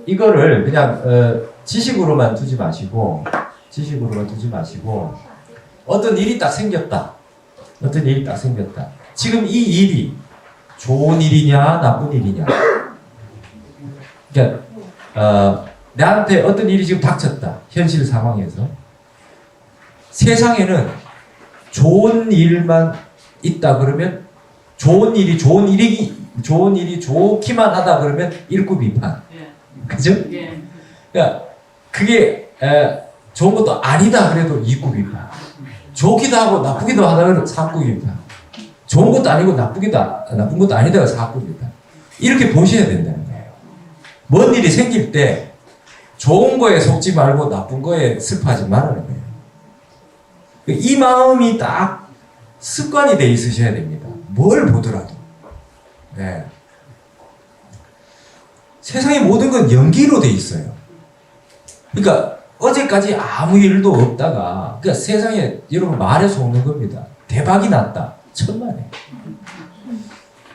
이거를 그냥 지식으로만 두지 마시고 어떤 일이 딱 생겼다. 어떤 일이 딱 생겼다. 지금 이 일이 좋은 일이냐 나쁜 일이냐. 그러니까 나한테 어떤 일이 지금 닥쳤다. 현실 상황에서. 세상에는 좋은 일만 있다 그러면 좋은 일이 좋기만 하다 그러면 일구 비판. 그죠? 그러니까 그게 좋은 것도 아니다 그래도 이구 비판. 좋기도 하고 나쁘기도 하다 그래도 삼구 비판. 좋은 것도 아니고 나쁜 것도 아니다 그래서 사구 비판. 이렇게 보셔야 된다는 거예요. 뭔 일이 생길 때 좋은 거에 속지 말고 나쁜 거에 슬퍼하지 말라는 거예요. 이 마음이 딱 습관이 돼 있으셔야 됩니다. 뭘 보더라도. 네. 세상의 모든 건 연기로 돼 있어요. 그러니까 어제까지 아무 일도 없다가 그러니까 세상에 여러분 말에 속는 겁니다. 대박이 났다. 천만에.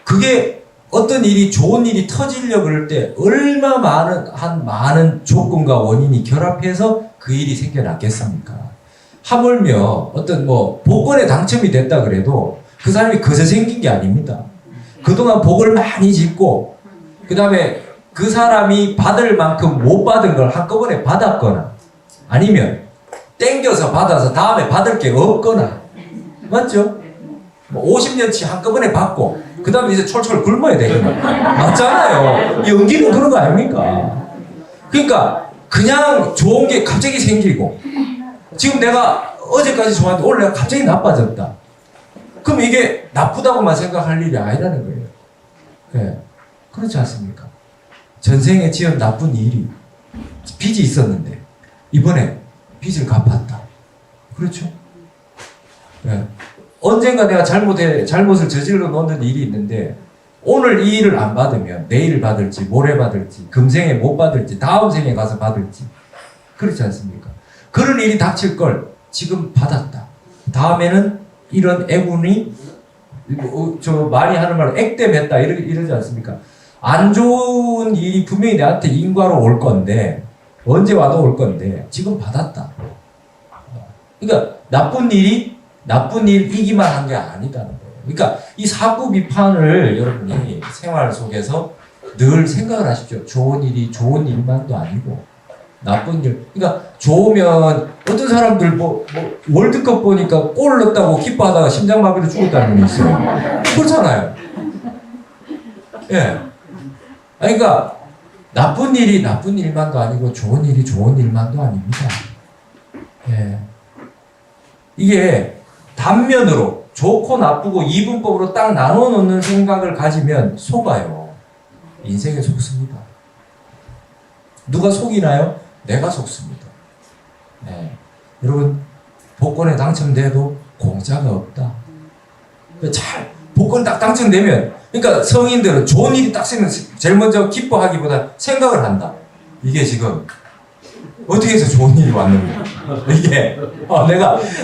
그게 어떤 일이 좋은 일이 터지려고 그럴 때 얼마 많은 조건과 원인이 결합해서 그 일이 생겨났겠습니까? 하물며 어떤 복권에 당첨이 됐다 그래도 그 사람이 거저 생긴 게 아닙니다. 그동안 복을 많이 짓고 그 다음에 그 사람이 받을 만큼 못 받은 걸 한꺼번에 받았거나 아니면 땡겨서 받아서 다음에 받을 게 없거나 맞죠? 50년치 한꺼번에 받고 그 다음에 이제 철철 굶어야 되는 거예요. 맞잖아요. 연기는 그런 거 아닙니까? 그러니까 그냥 좋은 게 갑자기 생기고 지금 내가 어제까지 좋았는데 오늘 내가 갑자기 나빠졌다. 그럼 이게 나쁘다고만 생각할 일이 아니라는 거예요. 네. 그렇지 않습니까? 전생에 지은 나쁜 일이 빚이 있었는데 이번에 빚을 갚았다. 그렇죠? 네. 언젠가 내가 잘못을 저질러 놓는 일이 있는데 오늘 이 일을 안 받으면 내일 받을지 모레 받을지 금생에 못 받을지 다음 생에 가서 받을지 그렇지 않습니까? 그런 일이 닥칠 걸 지금 받았다. 다음에는 이런 애군이 많이 하는 말로 액땜했다 이러지 않습니까? 안 좋은 일이 분명히 나한테 인과로 올 건데 언제 와도 올 건데 지금 받았다. 그러니까 나쁜 일이기만 한 게 아니다는 거예요. 그러니까 이 사구 비판을 여러분이 생활 속에서 늘 생각을 하십시오. 좋은 일이 좋은 일만도 아니고 나쁜 일. 그러니까 좋으면 어떤 사람들 월드컵 보니까 골 넣었다고 기뻐하다가 심장마비로 죽었다는 분이 있어요. 그렇잖아요. 예. 그러니까 나쁜 일이 나쁜 일만도 아니고 좋은 일이 좋은 일만도 아닙니다. 예. 이게 단면으로 좋고 나쁘고 이분법으로 딱 나눠 놓는 생각을 가지면 속아요. 인생에 속습니다. 누가 속이나요? 내가 속습니다. 네. 여러분 복권에 당첨돼도 공짜가 없다. 복권 딱 당첨되면 그러니까 성인들은 좋은 일이 딱 생기면 제일 먼저 기뻐하기보다 생각을 한다. 이게 지금 어떻게 해서 좋은 일이 왔는가? 이게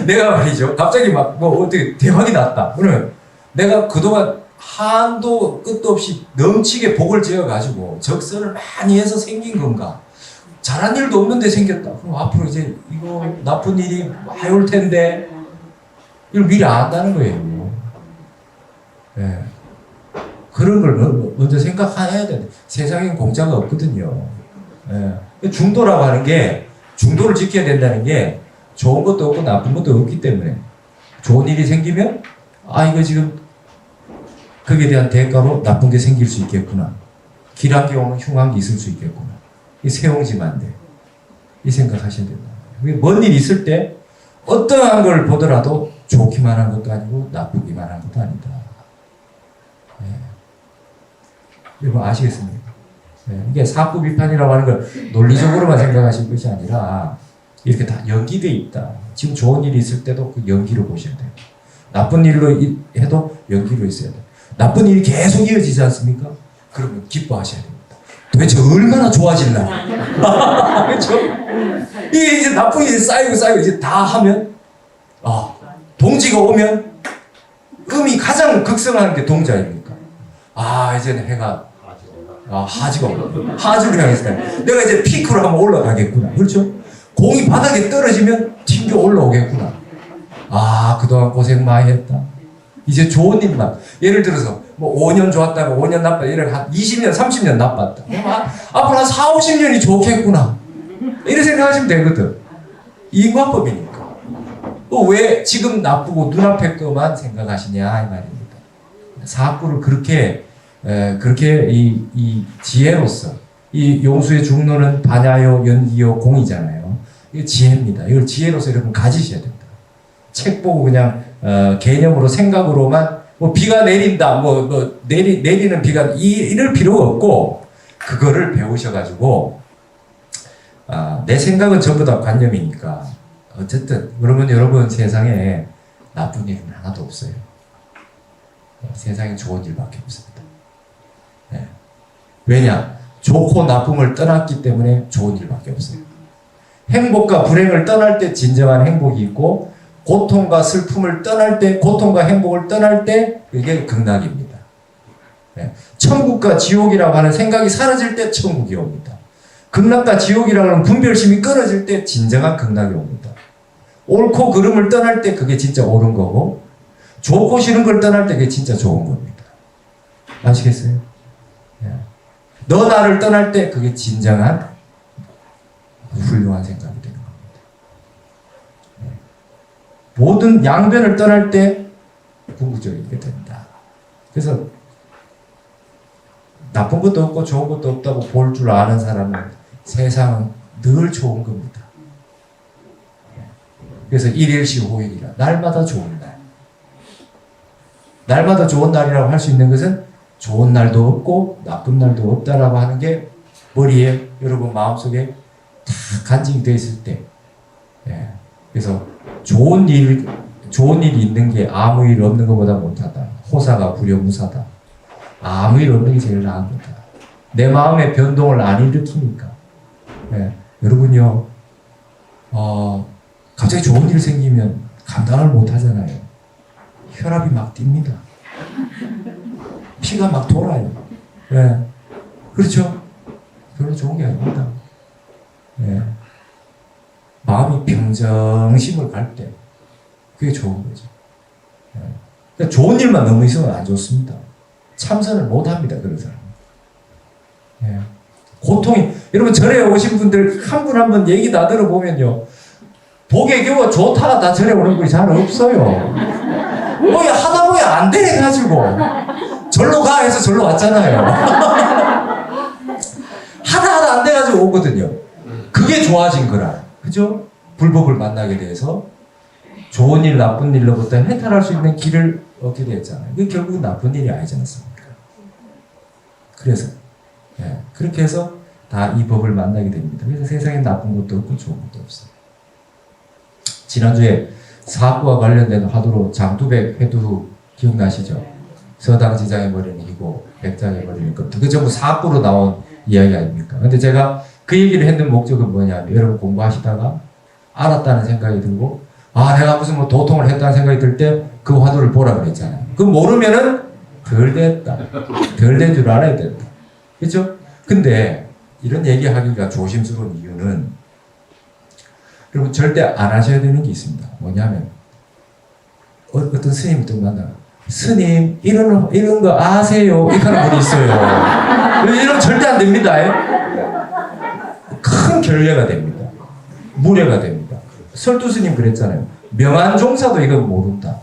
내가 말이죠. 갑자기 어떻게 대박이 났다. 그러면 내가 그동안 한도 끝도 없이 넘치게 복을 지어가지고 적선을 많이 해서 생긴 건가? 잘한 일도 없는데 생겼다. 그럼 앞으로 이제 이거 나쁜 일이 많이 올 텐데 이걸 미리 안다는 거예요. 네. 그런 걸 먼저 생각해야 돼. 세상엔 공짜가 없거든요. 네. 중도라고 하는 게 중도를 지켜야 된다는 게 좋은 것도 없고 나쁜 것도 없기 때문에 좋은 일이 생기면 이거 지금 거기에 대한 대가로 나쁜 게 생길 수 있겠구나. 길한 게 오면 흉한 게 있을 수 있겠구나. 이 세옹지면 안 돼. 이 생각하셔야 된다. 뭔 일이 있을 때 어떠한 걸 보더라도 좋기만 한 것도 아니고 나쁘기만 한 것도 아니다. 네. 여러분 아시겠습니까? 네. 이게 사구 비판이라고 하는 걸 논리적으로만 생각하실 것이 아니라 이렇게 다 연기되어 있다. 지금 좋은 일이 있을 때도 그 연기로 보셔야 돼요. 나쁜 일로 해도 연기로 있어야 돼요. 나쁜 일이 계속 이어지지 않습니까? 그러면 기뻐하셔야 됩니다. 도대체 얼마나 좋아질라. 그렇죠? 이게 이제 나쁜 일이 쌓이고 이제 다 하면 동지가 오면 음이 가장 극성하는 게 동자입니까? 이제는 해가 하주를 향해서 내가 이제 피크로 한번 올라가겠구나. 그렇죠? 공이 바닥에 떨어지면 튕겨 올라오겠구나. 그동안 고생 많이 했다. 이제 좋은 일만. 예를 들어서 뭐 5년 좋았다가 5년 나빴다. 예를 한 20년, 30년 나빴다. 앞으로 한 4, 50년이 좋겠구나. 이렇게 생각하시면 되거든. 인과법이니까. 왜 지금 나쁘고 눈앞의 것만 생각하시냐 이 말입니다. 사구를 그렇게 이 지혜로서 이 용수의 중로는 반야요, 연기요, 공이잖아요. 이게 지혜입니다. 이걸 지혜로서 여러분 가지셔야 됩니다. 책 보고 그냥 개념으로 생각으로만 뭐 비가 내린다, 내리는 비가 이럴 필요가 없고 그거를 배우셔가지고 내 생각은 전부 다 관념이니까 어쨌든 그러면 여러분 세상에 나쁜 일은 하나도 없어요. 세상에 좋은 일밖에 없습니다. 네. 왜냐? 좋고 나쁨을 떠났기 때문에 좋은 일밖에 없어요. 행복과 불행을 떠날 때 진정한 행복이 있고 고통과 슬픔을 떠날 때, 고통과 행복을 떠날 때 그게 극락입니다. 네. 천국과 지옥이라고 하는 생각이 사라질 때 천국이 옵니다. 극락과 지옥이라고 하는 분별심이 끊어질 때 진정한 극락이 옵니다. 옳고 그름을 떠날 때 그게 진짜 옳은 거고 좋고 싫은 걸 떠날 때 그게 진짜 좋은 겁니다. 아시겠어요? 네. 너 나를 떠날 때 그게 진정한 훌륭한 생각이 되는 겁니다. 네. 모든 양변을 떠날 때 궁극적이게 된다. 그래서 나쁜 것도 없고 좋은 것도 없다고 볼 줄 아는 사람은 세상은 늘 좋은 겁니다. 그래서 일일시호일이라 날마다 좋은 날. 날마다 좋은 날이라고 할 수 있는 것은 좋은 날도 없고 나쁜 날도 없다라고 하는 게 머리에 여러분 마음속에 다 간직이 되어 있을 때. 예. 그래서 좋은 일이 있는 게 아무 일 없는 것보다 못하다. 호사가 불여무사다. 아무 일 없는 게 제일 나은 거다. 내 마음의 변동을 안 일으키니까. 예. 여러분요, 갑자기 좋은 일 생기면 감당을 못 하잖아요. 혈압이 막 뜁니다. 피가 막 돌아요. 예. 그렇죠? 별로 좋은 게 아닙니다. 예. 마음이 평정심을 갈 때, 그게 좋은 거죠. 예. 그러니까 좋은 일만 너무 있으면 안 좋습니다. 참선을 못 합니다, 그런 사람. 예. 고통이, 여러분, 절에 오신 분들 한 분 한 분 얘기 다 들어보면요. 복에 겨워 좋다가 다 절에 오는 분이 잘 없어요. 뭐 하다 보면 안 돼가지고 절로 가 해서 절로 왔잖아요. 하다 안 돼가지고 오거든요. 그게 좋아진 거라. 그죠? 불법을 만나게 돼서 좋은 일, 나쁜 일로부터 해탈할 수 있는 길을 얻게 됐잖아요. 그게 결국은 나쁜 일이 아니지 않습니까? 그래서 그렇게 해서 다 이 법을 만나게 됩니다. 그래서 세상에 나쁜 것도 없고 좋은 것도 없어요. 지난주에 사학과 관련된 화두로 장두백 회두 기억나시죠? 서당지장의 머리는 희고 백장의 머리는 검. 그 전부 사학부로 나온 이야기 아닙니까? 근데 제가 그 얘기를 했는 목적은 뭐냐면 여러분 공부하시다가 알았다는 생각이 들고 내가 무슨 뭐 도통을 했다는 생각이 들 때 그 화두를 보라 그랬잖아요. 그 모르면은 덜 됐다. 덜 된 줄 알아야 된다. 그렇죠? 근데 이런 얘기하기가 조심스러운 이유는 여러분 절대 안 하셔야 되는 게 있습니다. 뭐냐면 어떤 스님을 또 만나 스님 이런 거 아세요? 이렇게 하는 분이 있어요. 이러면 절대 안 됩니다. 큰 결례가 됩니다. 무례가 됩니다. 설두 스님 그랬잖아요. 명한 종사도 이건 모른다.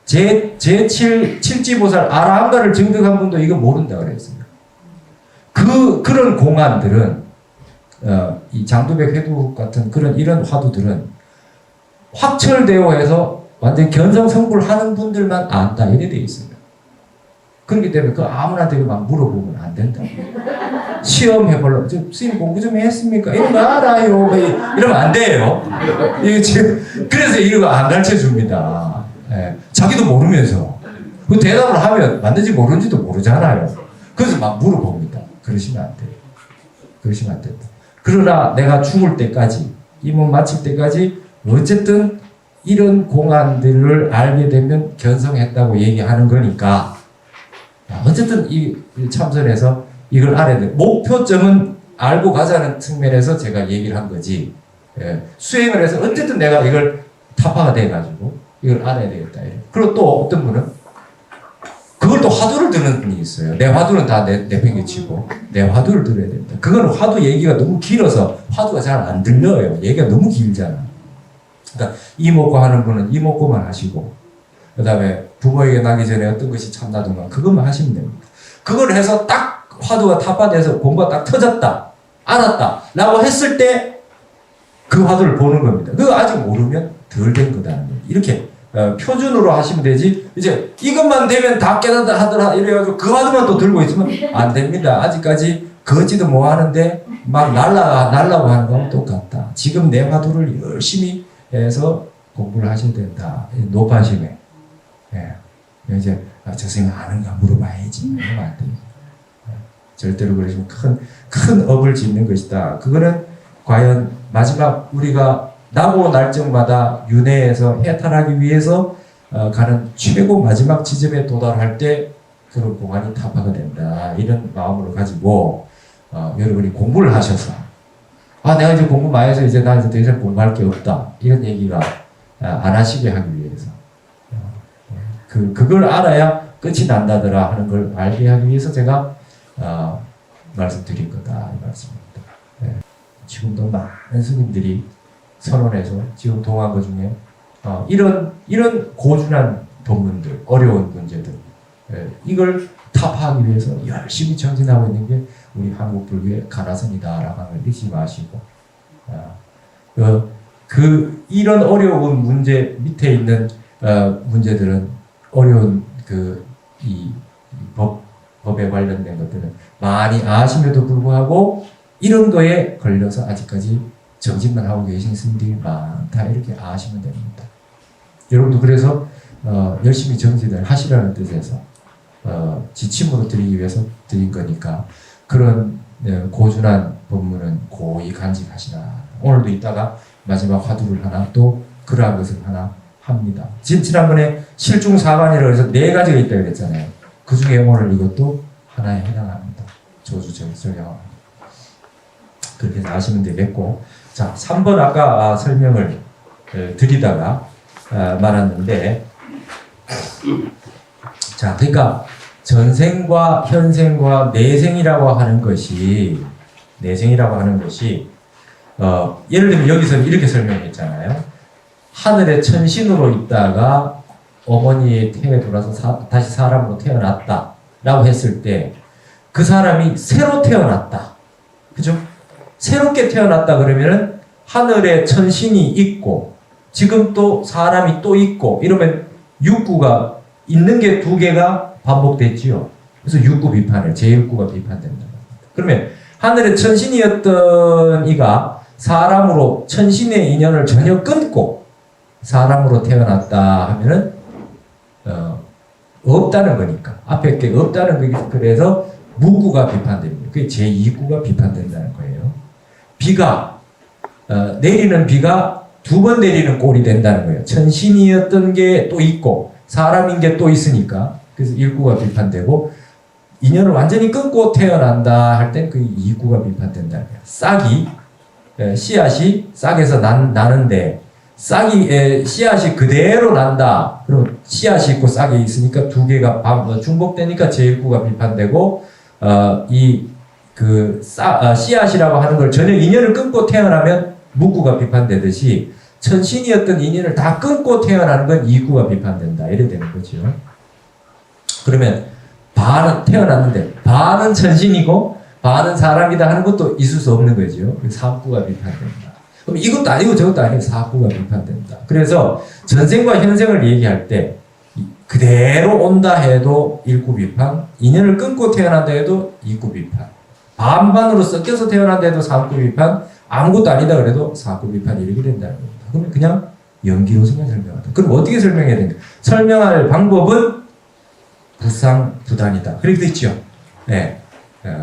칠지보살 아라한가를 증득한 분도 이거 모른다 그랬습니다. 그런 공안들은 이 장두백 회두 같은 이런 화두들은 확철되어 해서 완전 견성성불하는 분들만 안다 이래 돼 있습니다. 그렇기 때문에 그 아무나한테 막 물어보면 안 된다. 시험해보려고 스님 공부 좀 했습니까? 이런 거 알아요. 이러면 안 돼요. 그래서 이거 안 가르쳐 줍니다. 자기도 모르면서 그 대답을 하면 맞는지 모르는지도 모르잖아요. 그래서 막 물어봅니다. 그러시면 안 돼요. 그러시면 안 된다. 그러나 내가 죽을 때까지 이 몸 마칠 때까지 어쨌든 이런 공안들을 알게 되면 견성했다고 얘기하는 거니까 어쨌든 이 참선에서 이걸 알아야 돼. 목표점은 알고 가자는 측면에서 제가 얘기를 한 거지. 예, 수행을 해서 어쨌든 내가 이걸 타파가 돼가지고 이걸 알아야 되겠다. 그리고 또 어떤 분은 그걸 또 화두를 듣는 분이 있어요. 내 화두는 다 내팽개치고 내 화두를 들어야 된다. 그거는 화두 얘기가 너무 길어서 화두가 잘 안 들려요. 얘기가 너무 길잖아. 그러니까 이목고 하는 분은 이목고만 하시고 그 다음에 부모에게 나기 전에 어떤 것이 참나든가 그것만 하시면 됩니다. 그걸 해서 딱 화두가 타파돼서 공부가 딱 터졌다. 알았다. 라고 했을 때 그 화두를 보는 겁니다. 그거 아직 모르면 덜 된 거다. 이렇게 표준으로 하시면 되지. 이제 이것만 되면 다 깨닫다 하더라 이래가지고 그 화두만 또 들고 있으면 안 됩니다. 아직까지 걷지도 뭐 하는데 막 날라고 하는 거랑 똑같다. 지금 내 화두를 열심히 해서 공부를 하셔야 된다. 노파심에. 예. 이제 저 선생님 아는가 물어봐야지. 이러면 안 돼요. 절대로 그러시면 큰 업을 짓는 것이다. 그거는 과연 마지막 우리가 나고 날정마다 윤회에서 해탈하기 위해서 가는 최고 마지막 지점에 도달할 때 그런 공안이 타파가 된다. 이런 마음으로 가지고 여러분이 공부를 하셔서 내가 이제 공부 많이 해서 이제 나 이제 더 이상 공부할 게 없다. 이런 얘기가 안 하시게 하기 위해서 그걸 알아야 끝이 난다더라 하는 걸 알게 하기 위해서 제가 말씀드린 거다 이 말씀입니다. 네. 지금도 많은 스님들이 선언해서 지금 동한 것 중에 이런 고준한 법문들, 어려운 문제들 이걸 타파하기 위해서 열심히 전진하고 있는 게 우리 한국 불교의 가라선이다라고 하는 걸 잊지 마시고 이런 어려운 문제 밑에 있는 문제들은 어려운 이 법에 관련된 것들은 많이 아심에도 불구하고 이런 거에 걸려서 아직까지 정진만 하고 계신 스님들이 많다 이렇게 아시면 됩니다. 여러분도 그래서 열심히 정진을 하시라는 뜻에서 지침으로 드리기 위해서 드린 거니까 그런 고준한 법문은 고이 간직하시라. 오늘도 이따가 마지막 화두를 하나 또 그러한 것을 하나 합니다. 지난번에 실중사관이라고 해서 4가지가 있다고 그랬잖아요. 그 중에 오늘 이것도 하나에 해당합니다. 조주적용합니다. 그렇게 아시면 되겠고, 자 3번 아까 설명을 드리다가 말았는데, 자 그러니까 전생과 현생과 내생이라고 하는 것이 예를 들면 여기서 이렇게 설명했잖아요. 하늘의 천신으로 있다가 어머니의 태에 돌아서 다시 사람으로 태어났다 라고 했을 때 그 사람이 새로 태어났다. 그죠? 새롭게 태어났다 그러면은 하늘에 천신이 있고 지금 또 사람이 또 있고 이러면 육구가 있는 게 2개가 반복됐지요. 그래서 육구 비판을 제6구가 비판된다. 그러면 하늘에 천신이었던 이가 사람으로 천신의 인연을 전혀 끊고 사람으로 태어났다 하면은 없다는 거니까 앞에 게 없다는 거기 그래서 무구가 비판됩니다. 그게 제2구가 비판된다는 거예요. 비가 내리는 비가 2번 내리는 꼴이 된다는 거예요. 천신이었던 게 또 있고 사람인 게 또 있으니까 그래서 1구가 비판되고 인연을 완전히 끊고 태어난다 할 땐 그 2구가 비판된다는 거예요. 싹이 씨앗이 싹에서 나는데 싹이 씨앗이 그대로 난다. 그럼 씨앗이 있고 싹이 있으니까 2개가 중복되니까 제1구가 비판되고 씨앗이라고 하는 걸 전혀 인연을 끊고 태어나면 무구가 비판되듯이 천신이었던 인연을 다 끊고 태어나는 건 2구가 비판된다. 이래 되는 거죠. 그러면 반은 태어났는데 반은 천신이고 반은 사람이다 하는 것도 있을 수 없는 거죠. 3구가 비판된다. 그럼 이것도 아니고 저것도 아니고 4구가 비판된다. 그래서 전생과 현생을 얘기할 때 그대로 온다 해도 1구 비판, 인연을 끊고 태어난다 해도 2구 비판, 반반으로 섞여서 태어난다 해도 3구 비판, 아무것도 아니다 그래도 4구 비판이 이렇게 된다는 겁니다. 그러면 그냥 연기로서만 설명한다. 그럼 어떻게 설명해야 되는가? 설명할 방법은 부상부단이다. 그렇게 됐죠. 네.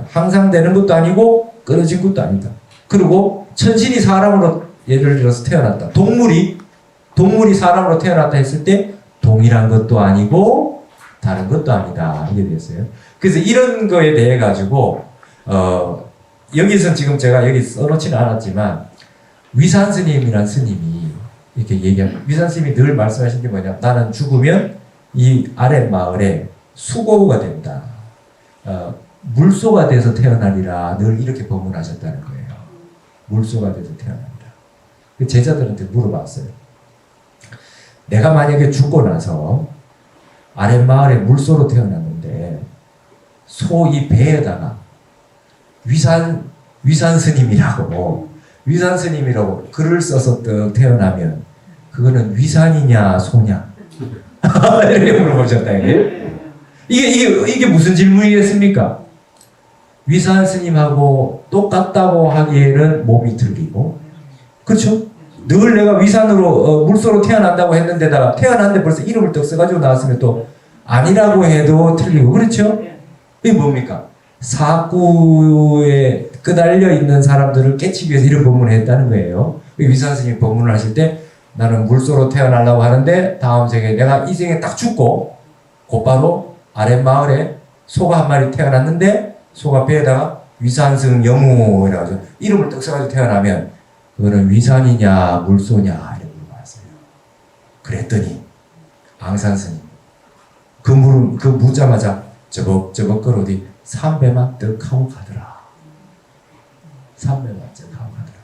항상 되는 것도 아니고 끊어진 것도 아니다. 그리고 천신이 사람으로 예를 들어서 태어났다. 동물이 사람으로 태어났다 했을 때 동일한 것도 아니고 다른 것도 아니다. 이게 됐어요. 그래서 이런 거에 대해 가지고 여기서 지금 제가 여기 써놓지는 않았지만 위산 스님이란 스님이 이렇게 얘기합니다. 위산 스님이 늘 말씀하신 게 뭐냐? 나는 죽으면 이 아랫마을에 수고가 된다. 물소가 돼서 태어나리라. 늘 이렇게 법문하셨다는 거예요. 물소가 돼서 태어난다. 그 제자들한테 물어봤어요. 내가 만약에 죽고 나서 아랫마을에 물소로 태어났는데 소 이 배에다가 위산 스님이라고 글을 써서 태어나면 그거는 위산이냐 소냐 이렇게 물어보셨다. 이게 무슨 질문이겠습니까? 위산 스님하고 똑같다고 하기에는 몸이 틀리고, 그렇죠? 늘 내가 위산으로 물소로 태어난다고 했는데다가 태어났는데 벌써 이름을 떡 써가지고 나왔으면 또 아니라고 해도 틀리고, 그렇죠? 이게 뭡니까? 사구에 끄달려 있는 사람들을 깨치기 위해서 이런 법문을 했다는 거예요. 위산 스님 법문을 하실 때 나는 물소로 태어나려고 하는데 다음 생에 내가 이 생에 딱 죽고 곧바로 아랫마을에 소가 한 마리 태어났는데 소가 배에다가 위산승 영우 이래가지고 이름을 떡 써가지고 태어나면 그거는 위산이냐 물소냐 이렇게 물어봤어요. 그랬더니 앙산스님 그 묻자마자 저벅저벅 걸어디 삼배만 떡 하고 가더라. 삼배만 떡 하고 가더라.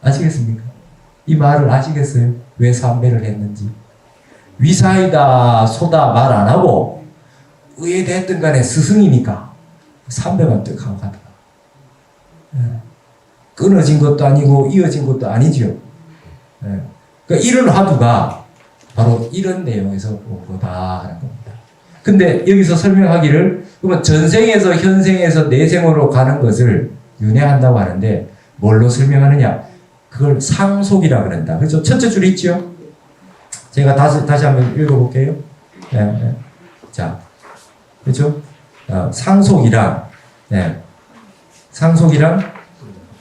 아시겠습니까? 이 말을 아시겠어요? 왜 삼배를 했는지. 위사이다 소다 말 안 하고 의에 됐든 간에 스승이니까 삼배만 떡 하고 가더라. 끊어진 것도 아니고 이어진 것도 아니죠. 그러니까 이런 화두가 바로 이런 내용에서 온 거다 하는 겁니다. 근데 여기서 설명하기를 그러면 전생에서 현생에서 내생으로 가는 것을 윤회한다고 하는데 뭘로 설명하느냐? 그걸 상속이라 그런다. 그렇죠? 첫째 줄 있죠? 제가 다시 한번 읽어볼게요. 자, 그렇죠? 상속이란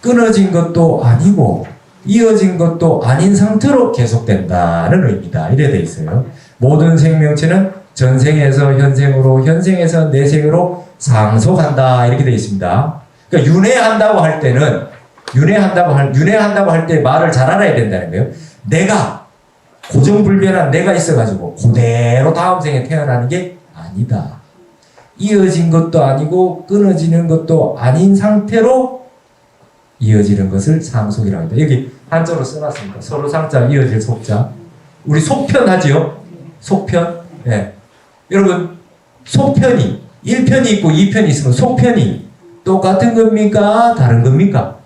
끊어진 것도 아니고 이어진 것도 아닌 상태로 계속된다는 의미다. 이래 돼 있어요. 모든 생명체는 전생에서 현생으로, 현생에서 내생으로 상속한다. 이렇게 돼 있습니다. 그러니까 윤회한다고 할 때는 윤회한다고 할 때 말을 잘 알아야 된다는 거예요. 내가 고정불변한 내가 있어가지고 그대로 다음 생에 태어나는 게 아니다. 이어진 것도 아니고 끊어지는 것도 아닌 상태로 이어지는 것을 상속이라고 합니다. 여기 한자로 써놨습니다. 서로 상자 이어질 속자. 우리 속편하지요? 속편. 네. 여러분 속편이 1편이 있고 2편이 있으면 속편이 똑같은 겁니까? 다른 겁니까?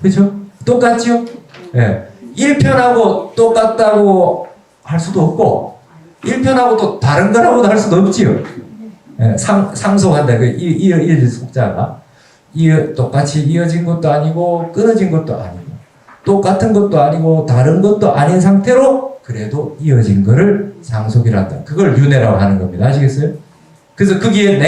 그렇죠? 똑같죠? 네. 1편하고 똑같다고 할 수도 없고 1편하고 또 다른 거라고도 할 수도 없지요. 네. 상속한다. 이어질 속자가 똑같이 이어진 것도 아니고 끊어진 것도 아니고 똑같은 것도 아니고 다른 것도 아닌 상태로 그래도 이어진 거를 상속이라 한다. 그걸 윤회라고 하는 겁니다. 아시겠어요? 그래서 거기에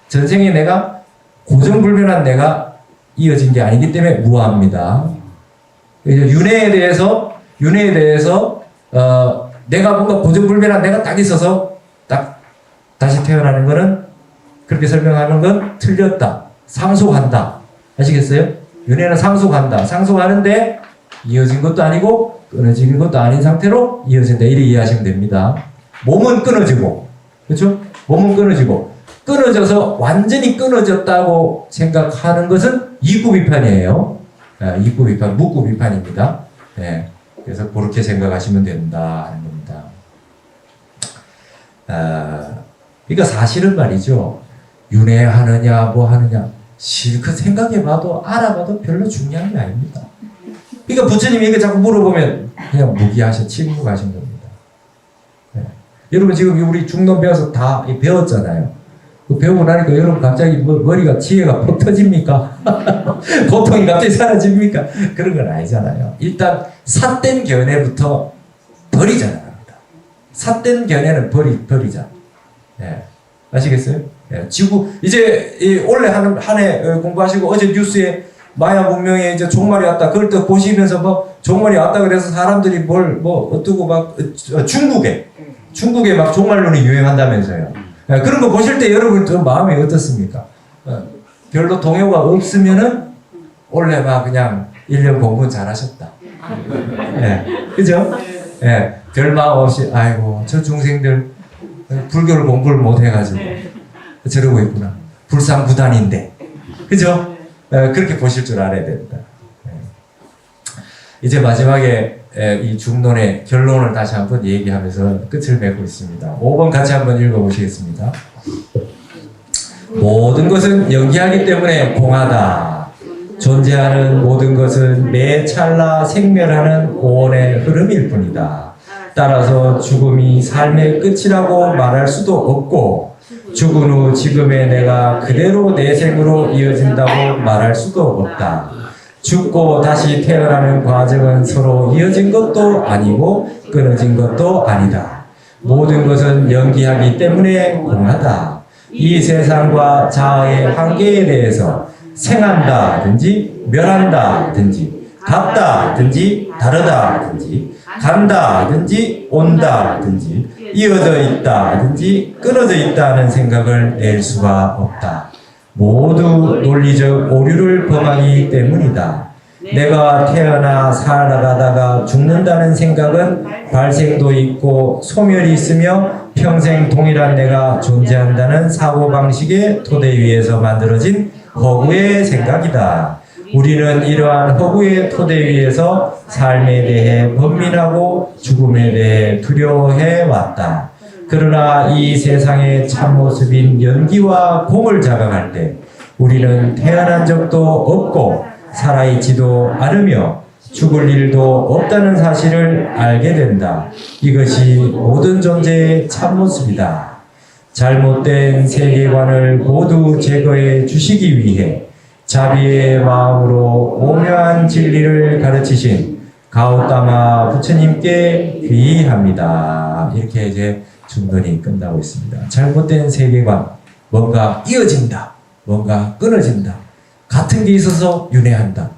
전생에 내가 고정불변한 내가 이어진 게 아니기 때문에 무아합니다. 윤회에 대해서 내가 뭔가 고정불변한 내가 딱 있어서 딱 다시 태어나는 거는 그렇게 설명하는 건 틀렸다. 상속한다. 아시겠어요? 윤회는 상속한다. 상속하는데 이어진 것도 아니고 끊어지는 것도 아닌 상태로 이어진다. 이렇게 이해하시면 됩니다. 몸은 끊어지고, 그렇죠? 몸은 끊어지고, 끊어져서 완전히 끊어졌다고 생각하는 것은 이구비판이에요. 이구비판, 묵구비판입니다. 네. 그래서 그렇게 생각하시면 된다 하는 겁니다. 그러니까 사실은 말이죠. 윤회하느냐 뭐 하느냐 실컷 생각해봐도 알아봐도 별로 중요한 게 아닙니다. 그러니까 부처님이 이거 자꾸 물어보면 그냥 무기하셔 침묵하신 겁니다. 네. 여러분 지금 우리 중론 배워서 다 배웠잖아요. 배우고 나니까 여러분 갑자기 머리가 지혜가 퍽 터집니까? 고통이 갑자기 사라집니까? 그런 건 아니잖아요. 일단 삿된 견해부터 버리잖아요. 삿된 견해는 버리자. 네. 아시겠어요? 예, 이제 올해 한 해 공부하시고 어제 뉴스에 마야 문명에 이제 종말이 왔다. 그걸 또 보시면서 뭐 종말이 왔다 그래서 사람들이 어떠고 막 중국에 중국에 막 종말론이 유행한다면서요. 그런 거 보실 때 여러분 좀 마음이 어떻습니까? 별로 동요가 없으면은 원래 막 그냥 1년 공부 잘하셨다. 예, 그죠? 예, 별 마음 없이 아이고 저 중생들 불교를 공부를 못 해가지고 저러고 있구나. 불상부단인데, 그죠? 그렇게 보실 줄 알아야 됩니다. 이제 마지막에 이 중론의 결론을 다시 한번 얘기하면서 끝을 맺고 있습니다. 5번 같이 한번 읽어보시겠습니다. 모든 것은 연기하기 때문에 공하다. 존재하는 모든 것은 매 찰나 생멸하는 오온의 흐름일 뿐이다. 따라서 죽음이 삶의 끝이라고 말할 수도 없고 죽은 후 지금의 내가 그대로 내 생으로 이어진다고 말할 수도 없다. 죽고 다시 태어나는 과정은 서로 이어진 것도 아니고 끊어진 것도 아니다. 모든 것은 연기하기 때문에 공하다. 이 세상과 자아의 한계에 대해서 생한다든지 멸한다든지 같다든지 다르다든지 간다든지 온다든지 이어져 있다든지 끊어져 있다는 생각을 낼 수가 없다. 모두 논리적 오류를 범하기 때문이다. 내가 태어나 살아가다가 죽는다는 생각은 발생도 있고 소멸이 있으며 평생 동일한 내가 존재한다는 사고방식의 토대 위에서 만들어진 허구의 생각이다. 우리는 이러한 허구의 토대 위에서 삶에 대해 번민하고 죽음에 대해 두려워해 왔다. 그러나 이 세상의 참모습인 연기와 공을 자각할 때 우리는 태어난 적도 없고 살아있지도 않으며 죽을 일도 없다는 사실을 알게 된다. 이것이 모든 존재의 참모습이다. 잘못된 세계관을 모두 제거해 주시기 위해 자비의 마음으로 오묘한 진리를 가르치신 가우타마 부처님께 귀의합니다. 이렇게 이제 중론이 끝나고 있습니다. 잘못된 세계관, 뭔가 이어진다, 뭔가 끊어진다, 같은 게 있어서 윤회한다,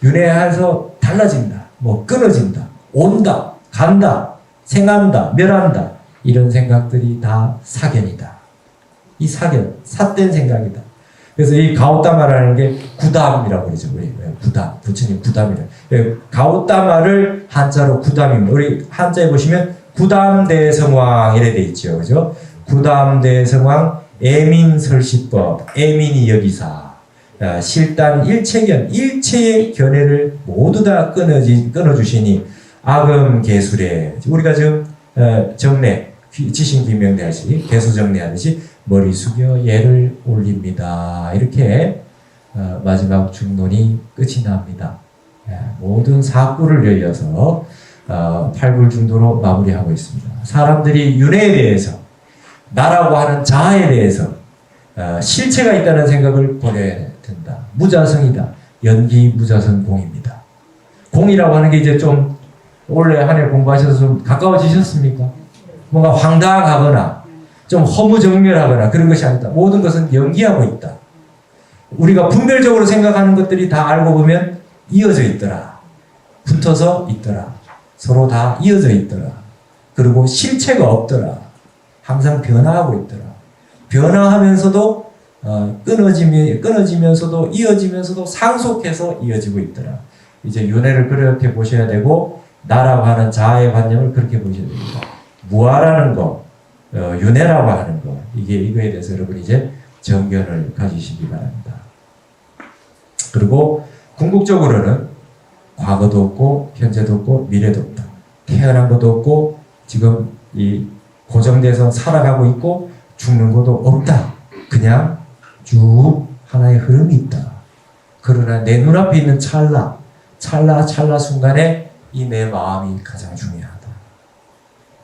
윤회해서 달라진다, 뭐 끊어진다, 온다, 간다, 생한다, 멸한다, 이런 생각들이 다 사견이다. 이 사견, 삿된 생각이다. 그래서 이 가우타마라는 게 구담이라고 그러죠. 우리 구담, 부처님 구담이라. 가우타마를 한자로 구담입니다. 우리 한자에 보시면 구담대성왕 이래 돼 있죠, 그죠? 구담대성왕 애민설시법, 애민이 여기사, 실단 일체견, 일체의 견해를 모두 다 끊어주시니 아금개술에 우리가 지금 정례, 지신기명대 하시, 개수정례 하듯이 머리 숙여 예를 올립니다. 이렇게 마지막 중론이 끝이 납니다. 모든 사구를 열려서 팔불중도로 마무리하고 있습니다. 사람들이 윤회에 대해서, 나라고 하는 자아에 대해서 실체가 있다는 생각을 버려야 된다. 무자성이다. 연기 무자성 공입니다. 공이라고 하는 게 이제 좀 올해 한 해 공부하셔서 좀 가까워지셨습니까? 뭔가 황당하거나 좀 허무정멸하거나 그런 것이 아니다. 모든 것은 연기하고 있다. 우리가 분별적으로 생각하는 것들이 다 알고 보면 이어져 있더라. 붙어서 있더라. 서로 다 이어져 있더라. 그리고 실체가 없더라. 항상 변화하고 있더라. 변화하면서도 끊어지면서도 이어지면서도 상속해서 이어지고 있더라. 이제 윤회를 그렇게 보셔야 되고 나라고 하는 자아의 관념을 그렇게 보셔야 됩니다. 무아라는 거, 윤회라고 하는 거, 이거에 대해서 여러분 이제 정견을 가지시기 바랍니다. 그리고 궁극적으로는 과거도 없고 현재도 없고 미래도 없다. 태어난 것도 없고 지금 이 고정돼서 살아가고 있고 죽는 것도 없다. 그냥 쭉 하나의 흐름이 있다. 그러나 내 눈앞에 있는 찰나 순간에 이 내 마음이 가장 중요하다.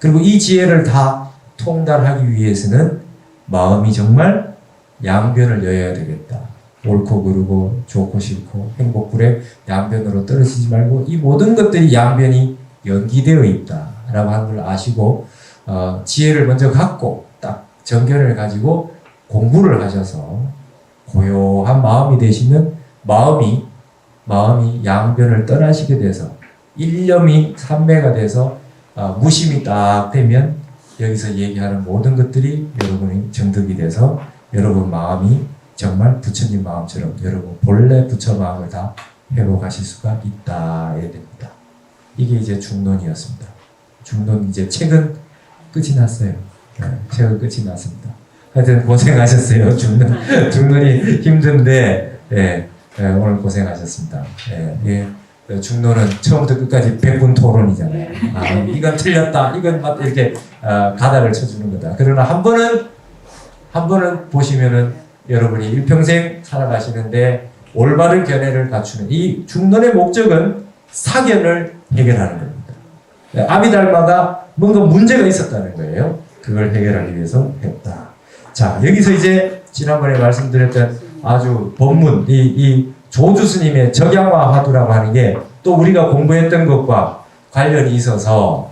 그리고 이 지혜를 다 통달하기 위해서는 마음이 정말 양변을 여야 되겠다. 옳고 그르고 좋고 싫고 행복 불행 양변으로 떨어지지 말고 이 모든 것들이 양변이 연기되어 있다라고 하는 걸 아시고 지혜를 먼저 갖고 딱 정견을 가지고 공부를 하셔서 고요한 마음이 되시면 마음이 양변을 떠나시게 돼서 일념이 삼매가 돼서 무심이 딱 되면 여기서 얘기하는 모든 것들이 여러분이 정득이 돼서 여러분 마음이 정말 부처님 마음처럼 여러분 본래 부처 마음을 다 회복하실 수가 있다 해야 됩니다. 이게 이제 중론이었습니다. 중론 이제 책은 끝이 났어요. 책은 끝이 났습니다. 하여튼 고생하셨어요. 중론이 힘든데 오늘 고생하셨습니다. 중론은 처음부터 끝까지 100분 토론이잖아요. 이건 틀렸다. 이건 맞다. 이렇게 가닥을 쳐주는 거다. 그러나 한 번은 보시면은 여러분이 일평생 살아가시는데 올바른 견해를 갖추는 이 중론의 목적은 사견을 해결하는 겁니다. 아미달마가 뭔가 문제가 있었다는 거예요. 그걸 해결하기 위해서 했다. 자, 여기서 이제 지난번에 말씀드렸던 아주 본문, 이 조주 스님의 적양화 화두라고 하는 게 또 우리가 공부했던 것과 관련이 있어서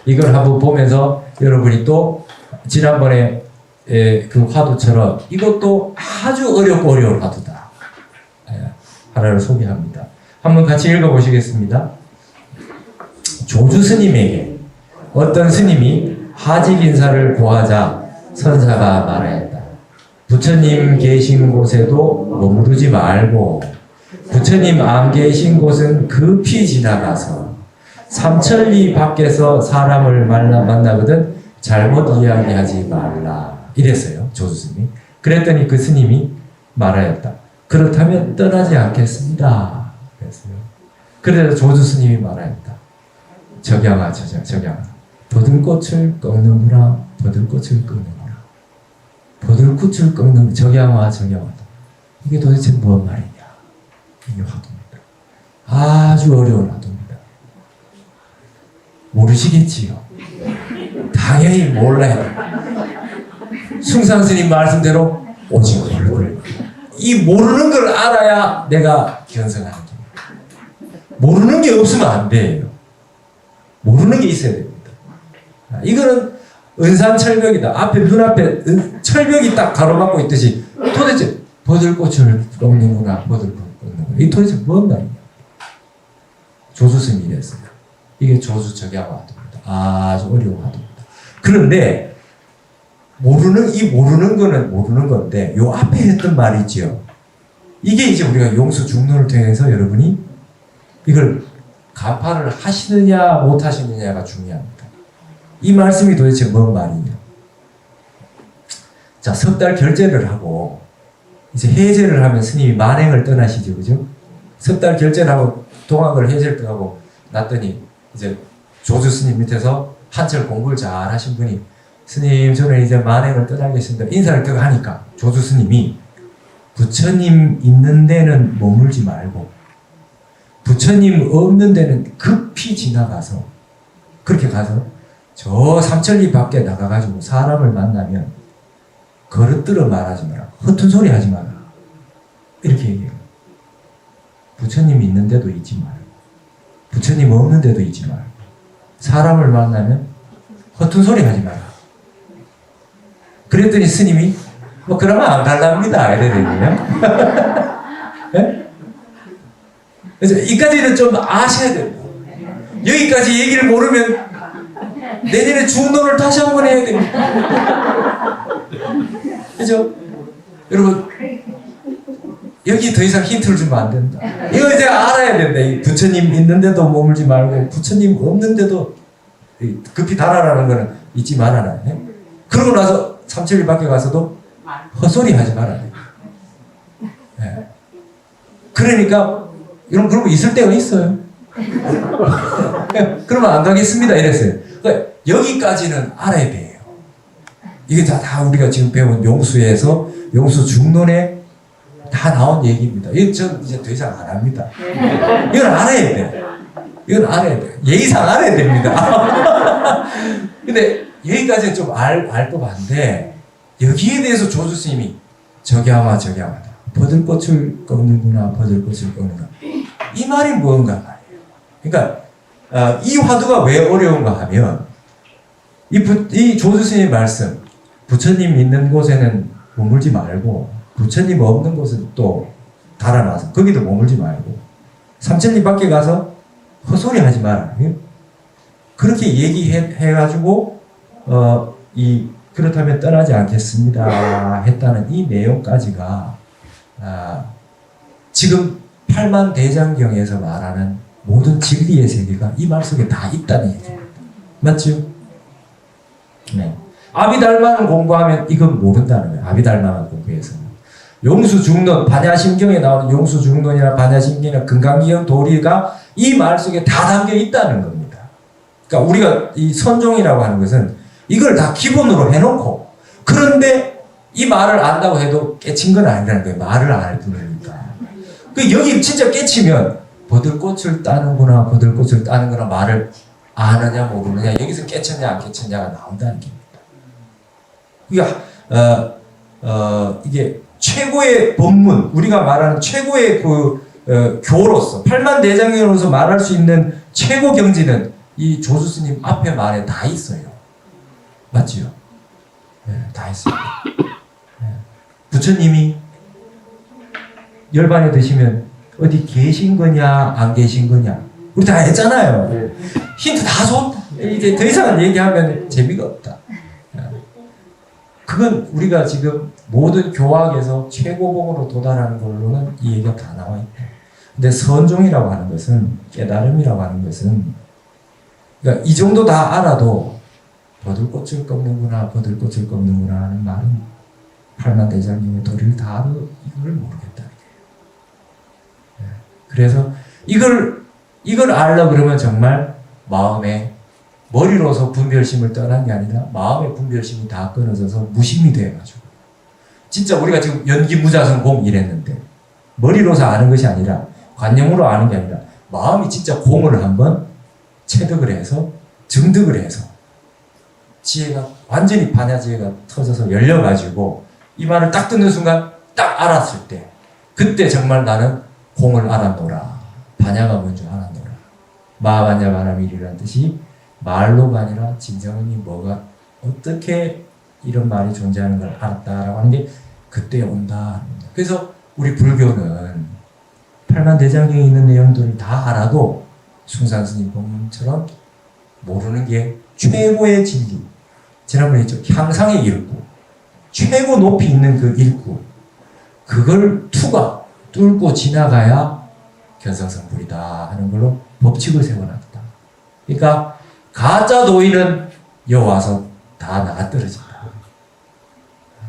이걸 한번 보면서 여러분이 또 지난번에 그 화두처럼 이것도 아주 어렵고 어려운 화두다. 하나를 소개합니다. 한번 같이 읽어보시겠습니다. 조주 스님에게 어떤 스님이 하직 인사를 고하자 선사가 말하였다. 부처님 계신 곳에도 머무르지 말고 부처님 안 계신 곳은 급히 지나가서 삼천리 밖에서 사람을 만나거든 잘못 이야기하지 말라. 이랬어요. 조주스님이. 그랬더니 그 스님이 말하였다. 그렇다면 떠나지 않겠습니다. 그랬어요. 그래서 조주스님이 말하였다. 적양아. 버들꽃을 꺾는구나. 버들꽃을 꺾는구나. 버들꽃을 꺾는 적양아. 이게 도대체 뭔 말이냐. 이게 화두입니다. 아주 어려운 화두입니다. 모르시겠지요? 당연히 몰라요. 숭상스님 말씀대로 오직 모르는 이 모르는 걸 알아야 내가 견성하는 겁니다. 모르는 게 없으면 안 돼요. 모르는 게 있어야 됩니다. 이거는 은산철벽이다. 앞에 눈앞에 철벽이 딱 가로막고 있듯이 도대체 버들꽃을 꺾는구나. 버들꽃 꺾는구나. 이 도대체 뭔 말이냐. 조수스님이 이랬어요. 이게 조수 적양 화두입니다. 아주 어려운 화두입니다. 그런데 모르는 거는 모르는 건데 요 앞에 했던 말이지요. 이게 이제 우리가 용수 중론을 통해서 여러분이 이걸 간파를 하시느냐 못 하시느냐가 중요합니다. 이 말씀이 도대체 뭔 말이냐. 자, 석 달 결제를 하고 이제 해제를 하면 스님이 만행을 떠나시죠. 그죠? 석 달 결제를 하고 동학을 해제를 떠나고 났더니 이제 조주 스님 밑에서 한철 공부를 잘 하신 분이 스님 저는 이제 만행을 떠나겠습니다. 인사를 딱 하니까 조주 스님이 부처님 있는 데는 머물지 말고 부처님 없는 데는 급히 지나가서 그렇게 가서 저 삼천리 밖에 나가가지고 사람을 만나면 거릇들어 말하지 마라. 허튼 소리 하지 마라. 이렇게 얘기해요. 부처님 있는 데도 있지 말고 부처님 없는 데도 있지 말고 사람을 만나면 허튼 소리 하지 마라. 그랬더니 스님이 그러면 안 갈랍니다. 이래야 되거든요. 네? 그래서 이까지는 좀 아셔야 됩니다. 여기까지 얘기를 모르면 내년에 중론을 다시 한번 해야 됩니다. 그죠? 여러분 여기 더 이상 힌트를 주면 안 된다. 이거 이제 알아야 된다. 이 부처님 있는데도 머물지 말고 부처님 없는데도 급히 달아라는 거는 잊지 말아라. 네? 그러고 나서 삼천리 밖에 가서도 헛소리 하지 말아야 돼. 네. 그러니까 여러분 그런 거 있을 때가 있어요. 그러면 안 가겠습니다 이랬어요. 그러니까 여기까지는 알아야 돼요. 이게 다 우리가 지금 배운 용수에서 용수 중론에 다 나온 얘기입니다. 이건 전 이제 더 이상 안 합니다. 이건 알아야 돼. 이건 알아야 돼. 예의상 알아야 됩니다. 근데 여기까지는 좀 알 법한데 여기에 대해서 조주 스님이 적양하다. 버들꽃을 꺾는구나. 버들꽃을 꺾는구나. 이 말이 뭔가 말이에요. 그러니까 이 화두가 왜 어려운가 하면 이 조주 스님의 말씀 부처님 있는 곳에는 머물지 말고 부처님 없는 곳은 또 달아나서 거기도 머물지 말고 삼천리 밖에 가서 헛소리 하지 마라. 그렇게 얘기해가지고 그렇다면 떠나지 않겠습니다 했다는 이 내용까지가 지금 팔만대장경에서 말하는 모든 진리의 세계가 이 말 속에 다 있다는 얘기입니다. 맞죠? 네. 아비달마는 공부하면 이건 모른다는 거예요. 아비달마만 공부해서는. 용수중론, 반야심경에 나오는 용수중론이나 반야심경이나 금강기경 도리가 이 말 속에 다 담겨 있다는 겁니다. 그러니까 우리가 이 선종이라고 하는 것은 이걸 다 기본으로 해놓고, 그런데 이 말을 안다고 해도 깨친 건 아니라는 거예요. 말을 안 할 뿐이니까. 그 여기 진짜 깨치면 버들꽃을 따는구나, 버들꽃을 따는구나 말을 아느냐 모르느냐, 여기서 깨쳤냐 안 깨쳤냐가 나온다는 겁니다. 그러니까 이게 최고의 법문, 우리가 말하는 최고의 교로서, 팔만대장경으로서 말할 수 있는 최고 경지는 이 조수스님 앞에 말에 다 있어요. 맞지요? 네, 다 있습니다. 네. 부처님이 열반에 드시면 어디 계신 거냐 안 계신 거냐 우리 다 했잖아요. 네. 힌트 다 줬다. 이제 더 이상 얘기하면 재미가 없다. 그건 우리가 지금 모든 교학에서 최고봉으로 도달하는 걸로는 이 얘기가 다 나와 있다. 근데 선종이라고 하는 것은, 깨달음이라고 하는 것은, 그러니까 이 정도 다 알아도 버들꽃을 꺾는구나, 버들꽃을 꺾는구나 하는 말은 팔만대장경의 도리를 다 알아도 이걸 모르겠다는 거예요. 그래서 이걸 알려 그러면 정말 마음에 머리로서 분별심을 떠난 게 아니라 마음의 분별심이 다 끊어져서 무심이 돼가지고, 진짜 우리가 지금 연기무자성 공 이랬는데 머리로서 아는 것이 아니라, 관념으로 아는 게 아니라 마음이 진짜 공을 한번 체득을 해서 증득을 해서 지혜가 완전히 반야지혜가 터져서 열려가지고 이 말을 딱 듣는 순간 딱 알았을 때, 그때 정말 나는 공을 알았노라, 반야가 뭔지 알았노라. 마반야 바람일이라는 뜻이 말로가 아니라 진정한 이 뭐가 어떻게 이런 말이 존재하는 걸 알았다라고 하는 게 그때 온다. 그래서 우리 불교는 팔만대장경에 있는 내용들을 다 알아도 숭산스님 법문처럼 모르는 게 최고의 진리. 지난번에 했죠. 향상의 일구. 최고 높이 있는 그 일구. 그걸 투가 뚫고 지나가야 견성성불이다 하는 걸로 법칙을 세워놨다. 그러니까 가짜 도인은 여와서 다 나가 떨어진다.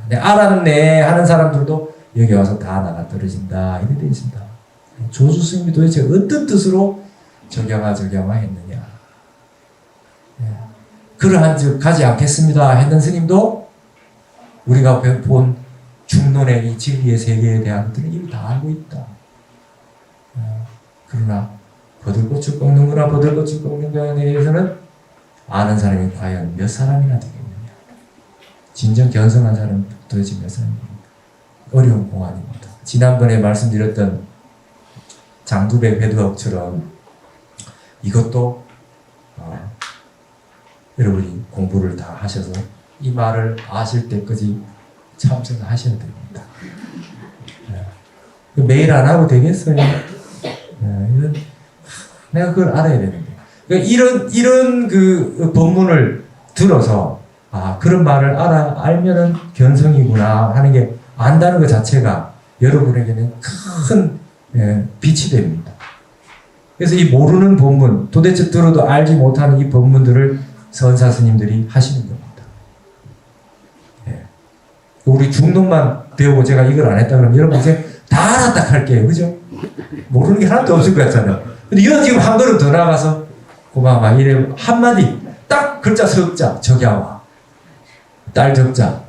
네, 알았네 하는 사람들도 여기 와서 다 나가 떨어진다. 이렇게 되어 있습니다. 조수 스님이 도대체 어떤 뜻으로 적양했느냐. 그러한 즉 가지 않겠습니다 했던 스님도 우리가 본 중론의 이 진리의 세계에 대한 것들은 이미 다 알고 있다. 그러나 버들꽃을 꺾는구나, 버들꽃을 꺾는 거에 대해서는 아는 사람이 과연 몇 사람이나 되겠느냐. 진정 견성한 사람은 도대체 몇 사람입니까? 어려운 공안입니다. 지난번에 말씀드렸던 장두배 회두학처럼 이것도 여러분이 공부를 다 하셔서 이 말을 아실 때까지 참선하셔야 됩니다. 매일 안 하고 되겠어요? 이건 내가 그걸 알아야 되는데. 그러니까 이런 그 법문을 들어서 그런 말을 알면은 견성이구나 하는 게 안다는 것 자체가 여러분에게는 큰 빛이 됩니다. 그래서 이 모르는 법문, 도대체 들어도 알지 못하는 이 법문들을 선사 스님들이 하시는 겁니다. 우리 중론만 배우고 제가 이걸 안 했다 그러면 여러분 이제 다 알았다 할게요. 그죠? 모르는 게 하나도 없을 것 같잖아요. 근데 이건 지금 한 걸음 더 나가서 고마워 이래 한마디 딱 글자 석자 적야와 딸 적자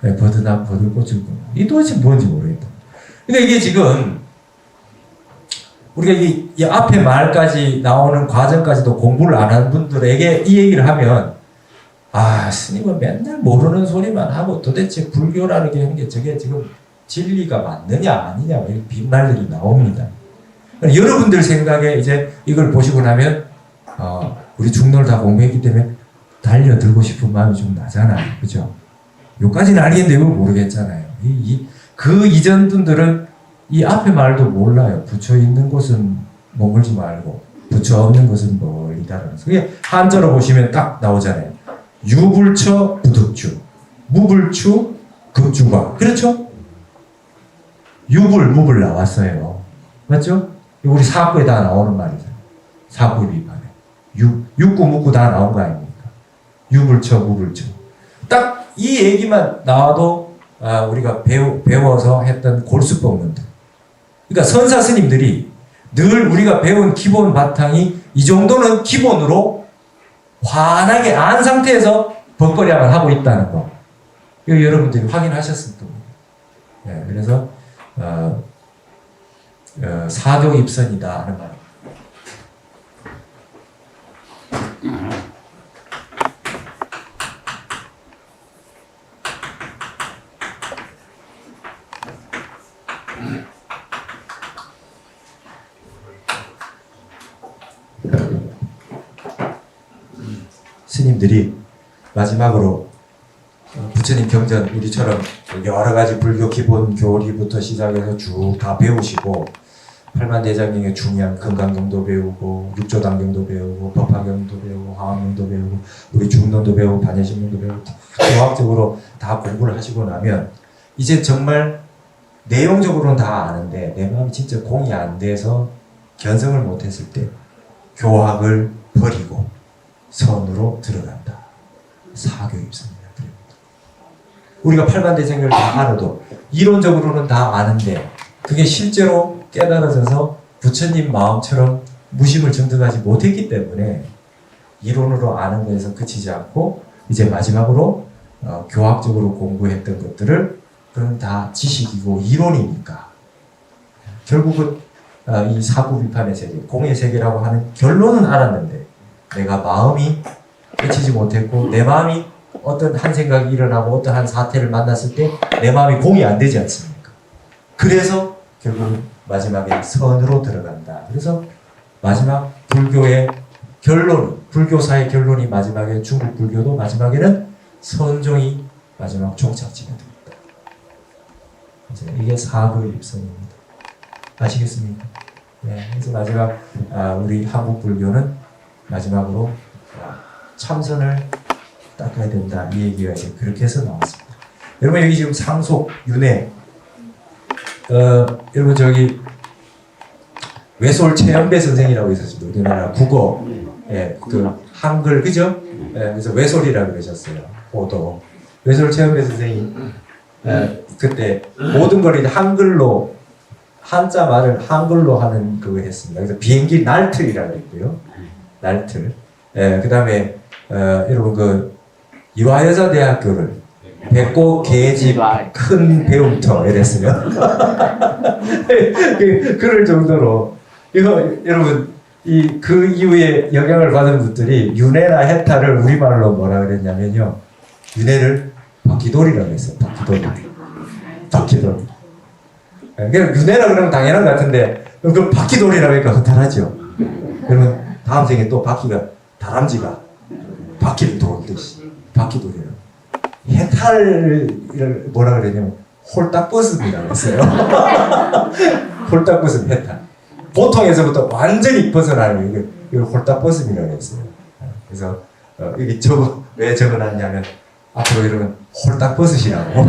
버드나 버들꽃을 이 도대체 뭔지 모르겠다. 그러니까 이게 지금 우리가 이 앞에 말까지 나오는 과정까지도 공부를 안 한 분들에게 이 얘기를 하면 스님은 맨날 모르는 소리만 하고 도대체 불교라는 게 하는 게 저게 지금 진리가 맞느냐 아니냐 이런 빈말들이 나옵니다. 여러분들 생각에 이제 이걸 보시고 나면 우리 중론을 다 공부했기 때문에 달려들고 싶은 마음이 좀 나잖아요. 그죠? 요까지는 알겠는데 이걸 모르겠잖아요. 그 이전 분들은 이 앞에 말도 몰라요. 부처 있는 곳은 머물지 말고 부처 없는 곳은 멀리다라는. 그게 한자로 보시면 딱 나오잖아요. 유불처 부득주, 무불추 급주가. 그렇죠? 유불, 무불 나왔어요. 맞죠? 우리 사구에 다 나오는 말이잖아요. 사구 비판에. 육구, 묵구 다 나온 거 아닙니까? 유불처, 무불처. 딱 이 얘기만 나와도 우리가 배워서 했던 골수법문들. 그러니까 선사 스님들이 늘 우리가 배운 기본 바탕이 이 정도는 기본으로 환하게 안 상태에서 벗거량을 하고 있다는 거. 이거 여러분들이 확인하셨을 겁니다. 네, 그래서 사교입선이다 하는 말. 스님들이 마지막으로 부처님 경전 우리처럼 여러 가지 불교 기본 교리부터 시작해서 쭉 다 배우시고 팔만대장경의 중요한 금강경도 배우고 육조단경도 배우고 법화경도 배우고 화엄경도 배우고 우리 중론도 배우고 반야심경도 배우고 교학적으로 다 공부를 하시고 나면 이제 정말 내용적으로는 다 아는데 내 마음이 진짜 공이 안 돼서 견성을 못했을 때 교학을 버리고 선으로 들어간다. 사교입선이다. 우리가 팔만대생을 다 알아도 이론적으로는 다 아는데 그게 실제로 깨달아져서 부처님 마음처럼 무심을 정득하지 못했기 때문에 이론으로 아는 것에서 그치지 않고 이제 마지막으로 교학적으로 공부했던 것들을 그건 다 지식이고 이론이니까 결국은 이 사구 비판의 세계, 공의 세계라고 하는 결론은 알았는데 내가 마음이 깨치지 못했고 내 마음이 어떤 한 생각이 일어나고 어떤 한 사태를 만났을 때 내 마음이 공이 안 되지 않습니까? 그래서 결국 마지막에 선으로 들어간다. 그래서 마지막 불교의 결론, 불교사의 결론이 마지막에 중국 불교도 마지막에는 선종이 마지막 종착지가 됩니다. 이게 사구일선입니다. 아시겠습니까? 네, 그래서 마지막 우리 한국 불교는 마지막으로 참선을 닦아야 된다. 이 얘기가 이제 그렇게 해서 나왔습니다. 여러분 여기 지금 상속, 윤회 여러분 저기 외솔 최연배 선생이라고 있었습니다. 우리나라 국어 그 한글 그죠? 그래서 외솔이라고 그러셨어요. 보도 외솔 최연배 선생이 그때 모든 걸 이제 한글로 한자 말을 한글로 하는 그거 했습니다. 그래서 비행기 날틀이라고 했고요. 날틀. 그 다음에 여러분 그 이화여자대학교를 백고 계집 큰 배움터 이랬으면 그럴 정도로 이거 여러분 그 이후에 영향을 받은 분들이 윤회나 해탈을 우리말로 뭐라 그랬냐면요. 윤회를 바퀴돌이라고 했어요. 바퀴돌. 그러니까 윤회라 그러면 당연한 것 같은데 그럼 바퀴돌이라고 하니까 허탈하죠. 그러면 다음 생에 또 바퀴가 다람쥐가 바퀴를 돌듯이 바퀴돌이라고. 해탈을 뭐라 그러냐면 홀딱벗음이라고 했어요. 홀딱벗음 해탈. 보통에서부터 완전히 벗어나는 이걸 홀딱벗음이라고 했어요. 그래서 여기 왜 적어놨냐면 앞으로 이러면 홀딱벗으시라고.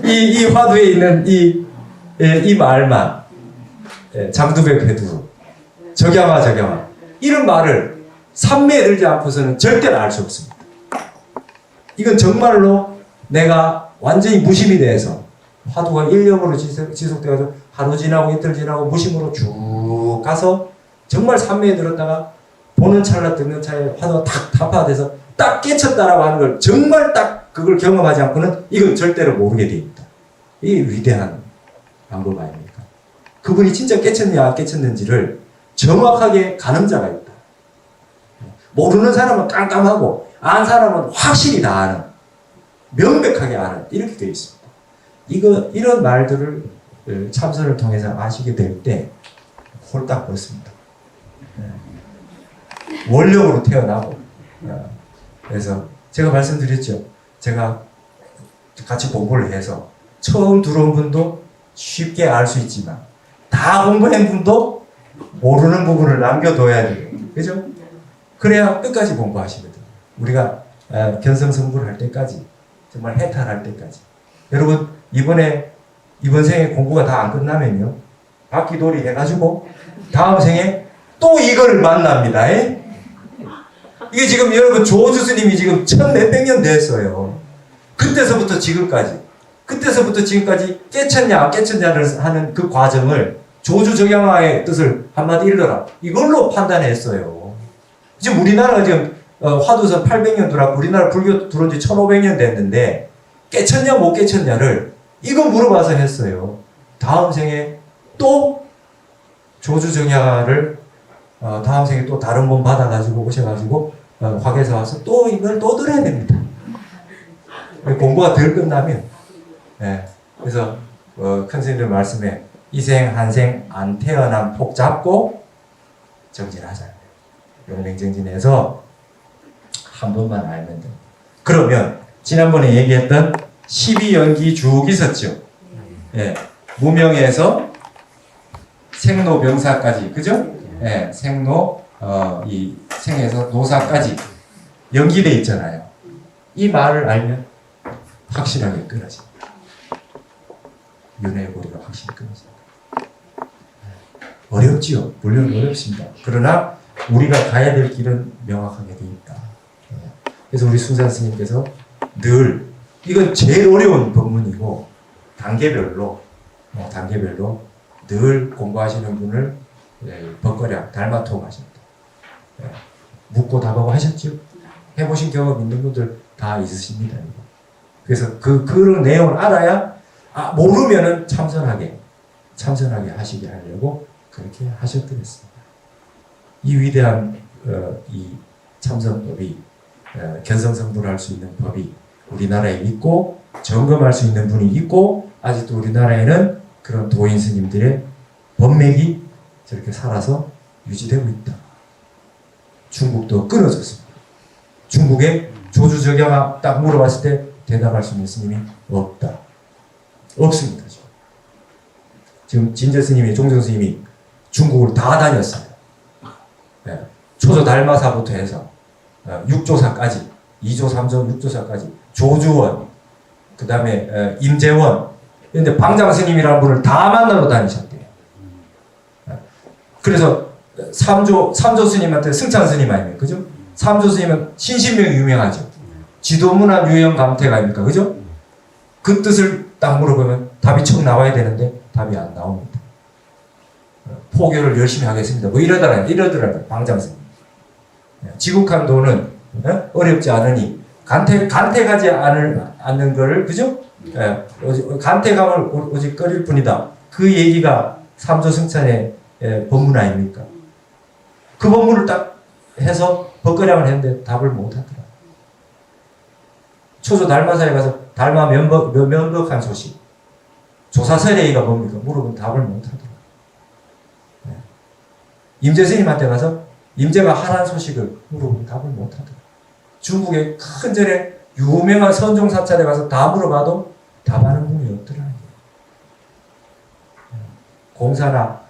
이 화두에 있는 이 말만 장두백 회두 적양화 이런 말을 삼매에 들지 않고서는 절대로 알 수 없습니다. 이건 정말로 내가 완전히 무심이 돼서 화두가 일념으로 지속돼가지고 하루 지나고 이틀 지나고 무심으로 쭉 가서 정말 삼매에 들었다가 보는 찰나 듣는 차에 화두가 탁 타파돼서 딱 깨쳤다라고 하는 걸 정말 딱 그걸 경험하지 않고는 이건 절대로 모르게 됩니다. 이게 위대한 방법 아닙니까? 그분이 진짜 깨쳤느냐 안 깨쳤는지를 정확하게 가늠자가 있다. 모르는 사람은 깜깜하고 아는 사람은 확실히 다 아는, 명백하게 아는 이렇게 되어 있습니다. 이런 말들을 참선을 통해서 아시게 될 때 홀딱 벗습니다. 원력으로 태어나고 그래서 제가 말씀드렸죠. 제가 같이 공부를 해서 처음 들어온 분도 쉽게 알 수 있지만 다 공부한 분도 모르는 부분을 남겨둬야 돼요. 그죠? 그래야 끝까지 공부하시거든요. 우리가 견성성불 할 때까지, 정말 해탈할 때까지. 여러분, 이번 생에 공부가 다 안 끝나면요, 바퀴돌이 해가지고 다음 생에 또 이거를 만납니다. 이게 지금 여러분 조주 스님이 지금 1000몇백 년 됐어요. 그때서부터 지금까지 깨쳤냐 안 깨쳤냐를 하는 그 과정을 조주정양화의 뜻을 한마디 읽어라, 이걸로 판단했어요. 지금 우리나라가 지금 화두선 800년 들어왔고 우리나라 불교 들어온 지 1500년 됐는데 깨쳤냐 못 깨쳤냐를 이거 물어봐서 했어요. 다음 생에 또 조주정양화를 다음 생에 또 다른 분 받아가지고 오셔가지고 화계사 와서 또 이걸 또 들어야 됩니다. 공부가 덜 끝나면. 그래서 큰 스님들 말씀에 이생 한생 안 태어난 폭 잡고 정진하잖아요. 용맹정진해서 한 번만 알면 돼요. 그러면 지난번에 얘기했던 12연기 쭉 있었죠. 무명에서 생로병사까지, 그죠? 이 생에서 노사까지 연기돼 있잖아요. 이 말을 알면 확실하게 끊어집니다. 윤회고리가 확실히 끊어집니다. 어렵지요. 물론 어렵습니다. 그러나 우리가 가야 될 길은 명확하게 되어 있다. 그래서 우리 순산 스님께서 늘, 이건 제일 어려운 법문이고 단계별로 늘 공부하시는 분을 법거량 달마통 하십니다. 묻고 답하고 하셨죠? 해보신 경험 있는 분들 다 있으십니다. 그래서 그런 내용을 알아야, 모르면은 참선하게 하시게 하려고 그렇게 하셨더랬습니다. 이 위대한 이 참선법이, 견성성불할 수 있는 법이 우리나라에 있고 점검할 수 있는 분이 있고, 아직도 우리나라에는 그런 도인 스님들의 법맥이 저렇게 살아서 유지되고 있다. 중국도 끊어졌습니다. 중국에 조주적양 딱 물어봤을 때 대답할 수 있는 스님이 없다. 없습니다. 지금 진저 스님이, 종정 스님이 중국을 다 다녔어요. 초조 달마사부터 해서 6조사까지, 2조, 3조, 6조사까지 조주원, 그 다음에 임재원, 근데 방장 스님이라는 분을 다 만나러 다니셨대요. 그래서 3조 스님한테 승찬 스님 아닙니까? 그죠? 3조 스님은 신신명이 유명하죠. 지도문안 유형 감택 아닙니까? 그죠? 그 뜻을 딱 물어보면 답이 척 나와야 되는데 답이 안 나옵니다. 포교를 열심히 하겠습니다. 뭐 이러더라고요. 방장 스님. 지국한도는 어렵지 않으니 간택하지 않는 거를, 그죠? 간택함을 오직 꺼릴 뿐이다. 그 얘기가 삼조 승찬의 법문 아닙니까? 그 법문을 딱 해서 법거량을 했는데 답을 못 하더라. 초조 달마사에 가서 달마 면벽한 소식, 조사설레이가 뭡니까? 물어보면 답을 못 하더라. 임재 스님한테 가서 임재가 하라는 소식을 물어보면 답을 못 하더라. 중국의 큰 절에 유명한 선종사찰에 가서 다 물어봐도 답하는 분이 없더라. 공사나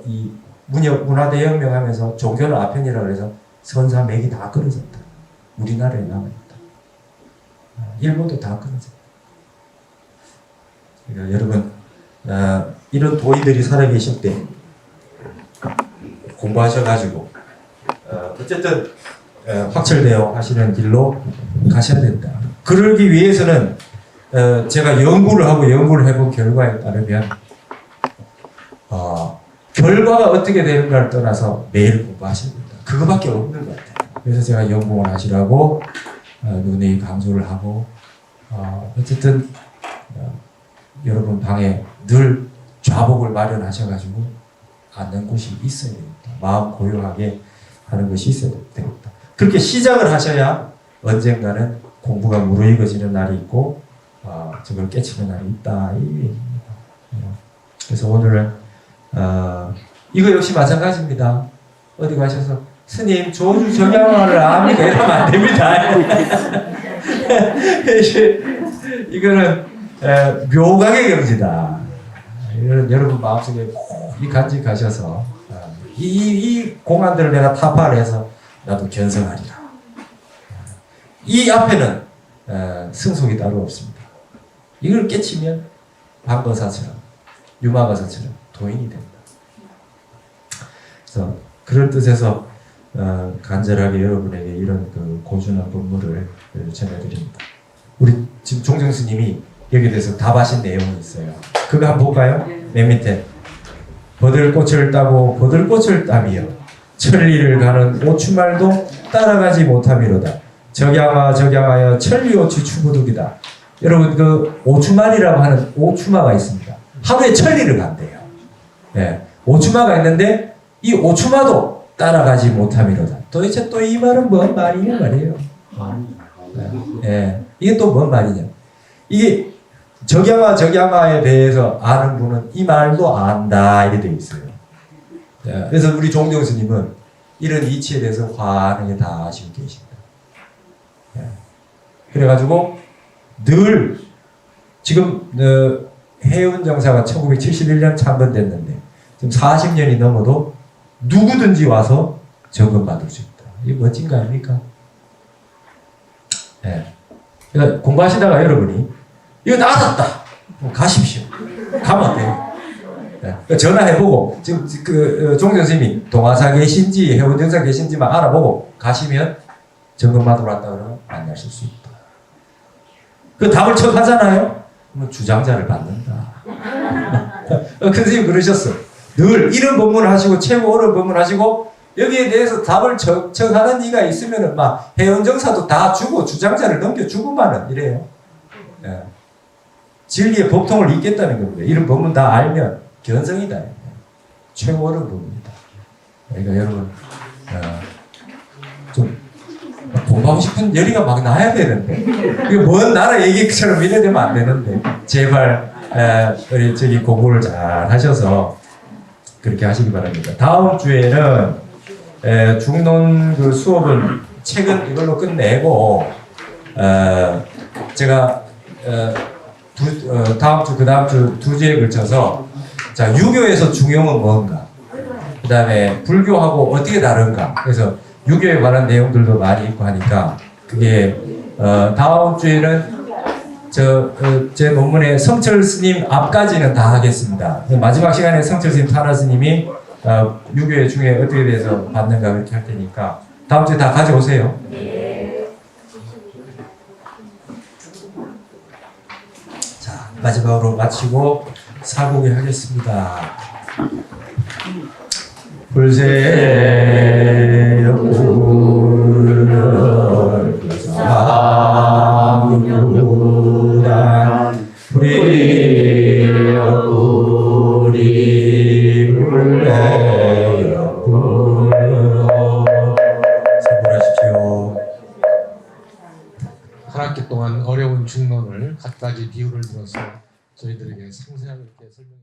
이 문화대혁명 하면서 종교는 아편이라고 해서 선사 맥이 다 끊어졌다. 우리나라에 남아있다. 일본도 다 끊어졌다. 그러니까 여러분, 이런 도인들이 살아계실 때 공부하셔가지고 어쨌든 확철되어 하시는 길로 가셔야 된다. 그러기 위해서는 제가 연구를 해본 결과에 따르면 결과가 어떻게 되는가를 떠나서 매일 공부하셔야 된다. 그거밖에 없는 것 같아요. 그래서 제가 연구를 하시라고 눈에 강조를 하고, 어쨌든 여러분 방에 늘 좌복을 마련하셔가지고 앉는 곳이 있어야 됩니다. 마음 고요하게 하는 것이 있어야 됩니다. 그렇게 시작을 하셔야 언젠가는 공부가 무르익어지는 날이 있고 저걸 깨치는 날이 있다, 이 얘기입니다. 그래서 오늘은 이거 역시 마찬가지입니다. 어디 가셔서 스님 조주 정양화를 압니까? 이러면 안 됩니다. 이거는 묘각의 경지다. 여러분 마음속에 이 간직하셔서 이 공안들을 내가 타파를 해서 나도 견성하리라. 이 앞에는 승속이 따로 없습니다. 이걸 깨치면 방거사처럼 유마거사처럼 도인이 된다. 그래서 그런 뜻에서 간절하게 여러분에게 이런 그 고준한 본문을 전해드립니다. 우리 지금 종정스님이 여기에 대해서 답하신 내용이 있어요. 그거 한번 볼까요? 맨 밑에 버들꽃을 따고 버들꽃을 따며 천리를 가는 오추말도 따라가지 못함이로다. 적양하여 천리오추 추부득이다. 여러분 그 오추말이라고 하는 오추마가 있습니다. 하루에 천리를 간대요. 예, 오추마가 있는데 이 오추마도 따라가지 못함이로다. 도대체 또 이 말은 뭔 말이냐 말이에요. 예, 이게 또 뭔 말이냐. 이게 적양화에 대해서 아는 분은 이 말도 안다 이렇게 되어 있어요. 예, 그래서 우리 종정스님은 이런 이치에 대해서 환하게 다 아시고 계십니다. 예, 그래가지고 늘 지금 해운정사가 1971년 창건됐는데 지금 40년이 넘어도 누구든지 와서 점검받을 수 있다. 이게 멋진 거 아닙니까? 예. 그러니까 공부하시다가 여러분이 이거 알았다. 가십시오. 가면 어때요? 예. 전화해보고 지금 그 종정스님이 동화사 계신지 해운정사 계신지만 알아보고 가시면 점검받으러 왔다 그러면 만나실 수 있다. 그 답을 척 하잖아요. 그러면 주장자를 받는다. 큰 스님 그러셨어. 늘 이런 법문을 하시고 최고 어려운 법문을 하시고 여기에 대해서 답을 척하는 이가 있으면은 막 해운정사도 다 주고 주장자를 넘겨주고만은 이래요. 예. 진리의 법통을 잇겠다는 겁니다. 이런 법문 다 알면 견성이다. 최고 어려운 법문이다. 그러니까 여러분 좀 공부하고 싶은 열의가 막 나야 되는데 이게 먼 나라 얘기처럼 이래 되면 안 되는데 제발 우리 저기 공부를 잘 하셔서 그렇게 하시기 바랍니다. 다음 주에는 중론 그 수업은 책은 이걸로 끝내고 제가 다음 주 그 다음 주 두 주에 걸쳐서 자 유교에서 중용은 뭔가 그 다음에 불교하고 어떻게 다른가 그래서 유교에 관한 내용들도 많이 있고 하니까 그게 다음 주에는 제 논문의 성철 스님 앞까지는 다 하겠습니다. 마지막 시간에 성철 스님 타나 스님이 유교의 중에 어떻게 대해서 받는가 그렇게 할 테니까 다음 주에 다 가져오세요. 자 마지막으로 마치고 사고기 하겠습니다. 불세역불사무단 수고하십시오. 한 학기 동안 어려운 중론을 갖가지 비유를 들어서 저희들에게 상세하게 설명해